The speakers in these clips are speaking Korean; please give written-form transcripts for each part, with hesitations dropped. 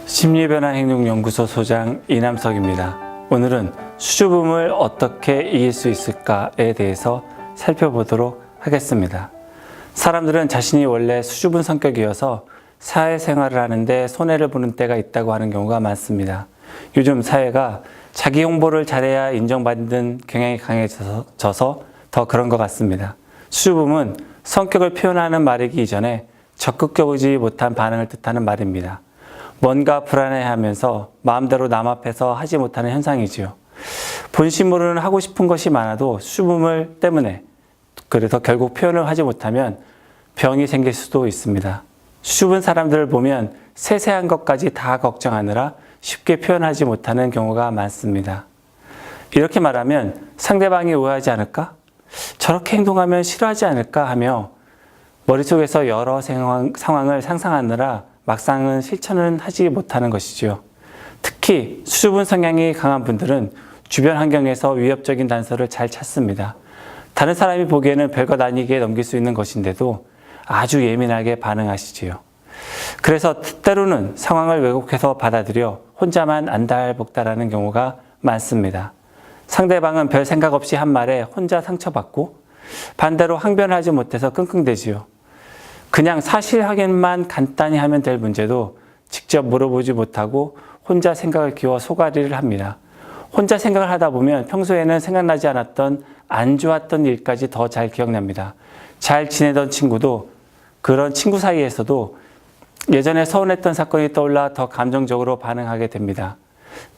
심리변화행동연구소 소장 이남석입니다. 오늘은 수줍음을 어떻게 이길 수 있을까에 대해서 살펴보도록 하겠습니다. 사람들은 자신이 원래 수줍은 성격이어서 사회생활을 하는데 손해를 보는 때가 있다고 하는 경우가 많습니다. 요즘 사회가 자기 홍보를 잘해야 인정받는 경향이 강해져서 더 그런 것 같습니다. 수줍음은 성격을 표현하는 말이기 이전에 적극적이지 못한 반응을 뜻하는 말입니다. 뭔가 불안해하면서 마음대로 남 앞에서 하지 못하는 현상이지요. 본심으로는 하고 싶은 것이 많아도 수줍음 때문에 그래서 결국 표현을 하지 못하면 병이 생길 수도 있습니다. 수줍은 사람들을 보면 세세한 것까지 다 걱정하느라 쉽게 표현하지 못하는 경우가 많습니다. 이렇게 말하면 상대방이 오해하지 않을까? 저렇게 행동하면 싫어하지 않을까 하며 머릿속에서 여러 상황을 상상하느라 막상은 실천은 하지 못하는 것이죠. 특히 수줍은 성향이 강한 분들은 주변 환경에서 위협적인 단서를 잘 찾습니다. 다른 사람이 보기에는 별것 아니게 넘길 수 있는 것인데도 아주 예민하게 반응하시지요. 그래서 때로는 상황을 왜곡해서 받아들여 혼자만 안달복달하는 경우가 많습니다. 상대방은 별 생각 없이 한 말에 혼자 상처받고 반대로 항변하지 못해서 끙끙대지요. 그냥 사실 확인만 간단히 하면 될 문제도 직접 물어보지 못하고 혼자 생각을 키워 소가리를 합니다. 혼자 생각을 하다 보면 평소에는 생각나지 않았던 안 좋았던 일까지 더 잘 기억납니다. 잘 지내던 친구도 그런 친구 사이에서도 예전에 서운했던 사건이 떠올라 더 감정적으로 반응하게 됩니다.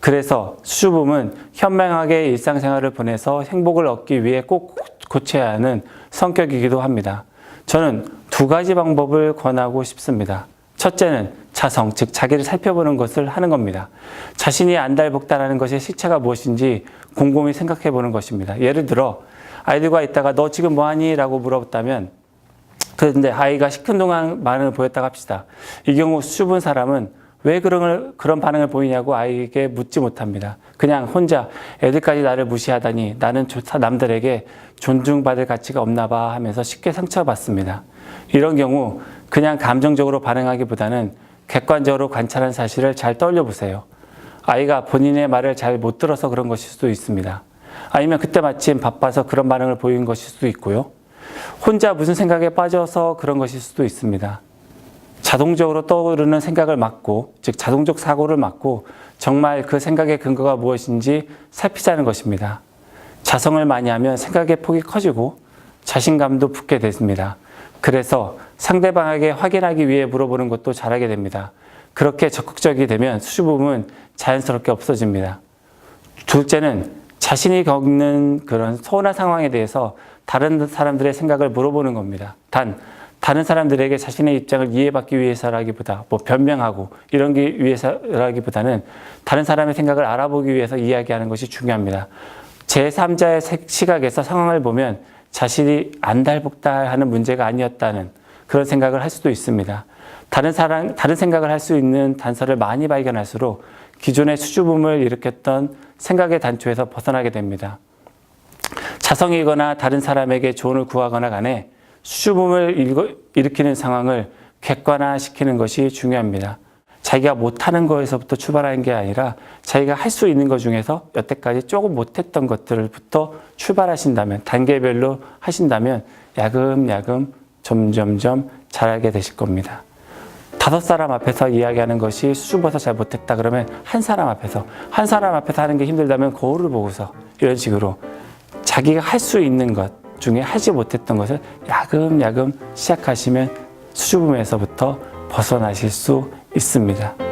그래서 수줍음은 현명하게 일상생활을 보내서 행복을 얻기 위해 꼭 고쳐야 하는 성격이기도 합니다. 저는 두 가지 방법을 권하고 싶습니다. 첫째는 자성, 즉 자기를 살펴보는 것을 하는 겁니다. 자신이 안달복달하는 것의 실체가 무엇인지 곰곰이 생각해 보는 것입니다. 예를 들어 아이들과 있다가 너 지금 뭐하니? 라고 물어봤다면 그런데 아이가 시큰둥한 반응을 보였다고 합시다. 이 경우 수줍은 사람은 왜 그런 반응을 보이냐고 아이에게 묻지 못합니다. 그냥 혼자 애들까지 나를 무시하다니 나는 남들에게 존중받을 가치가 없나 봐 하면서 쉽게 상처받습니다. 이런 경우 그냥 감정적으로 반응하기보다는 객관적으로 관찰한 사실을 잘 떠올려 보세요. 아이가 본인의 말을 잘 못 들어서 그런 것일 수도 있습니다. 아니면 그때 마침 바빠서 그런 반응을 보인 것일 수도 있고요. 혼자 무슨 생각에 빠져서 그런 것일 수도 있습니다. 자동적으로 떠오르는 생각을 막고, 즉 자동적 사고를 막고 정말 그 생각의 근거가 무엇인지 살피자는 것입니다. 자성을 많이 하면 생각의 폭이 커지고 자신감도 붙게 됩니다. 그래서 상대방에게 확인하기 위해 물어보는 것도 잘하게 됩니다. 그렇게 적극적이 되면 수줍음은 자연스럽게 없어집니다. 둘째는 자신이 겪는 그런 서운한 상황에 대해서 다른 사람들의 생각을 물어보는 겁니다. 다른 사람들에게 자신의 입장을 이해받기 위해서라기보다 변명하고 이런 게 위해서라기보다는 다른 사람의 생각을 알아보기 위해서 이야기하는 것이 중요합니다. 제3자의 시각에서 상황을 보면 자신이 안달복달하는 문제가 아니었다는 그런 생각을 할 수도 있습니다. 다른 생각을 할 수 있는 단서를 많이 발견할수록 기존의 수줍음을 일으켰던 생각의 단초에서 벗어나게 됩니다. 자성이거나 다른 사람에게 조언을 구하거나 간에 수줍음을 일으키는 상황을 객관화시키는 것이 중요합니다. 자기가 못하는 거에서부터 출발하는 게 아니라 자기가 할 수 있는 것 중에서 여태까지 조금 못했던 것들부터 출발하신다면, 단계별로 하신다면 야금야금 점점점 잘하게 되실 겁니다. 5사람 앞에서 이야기하는 것이 수줍어서 잘 못했다 그러면 한 사람 앞에서 하는 게 힘들다면 거울을 보고서 이런 식으로 자기가 할 수 있는 것 중에 하지 못했던 것을 야금야금 시작하시면 수줍음에서부터 벗어나실 수 있습니다.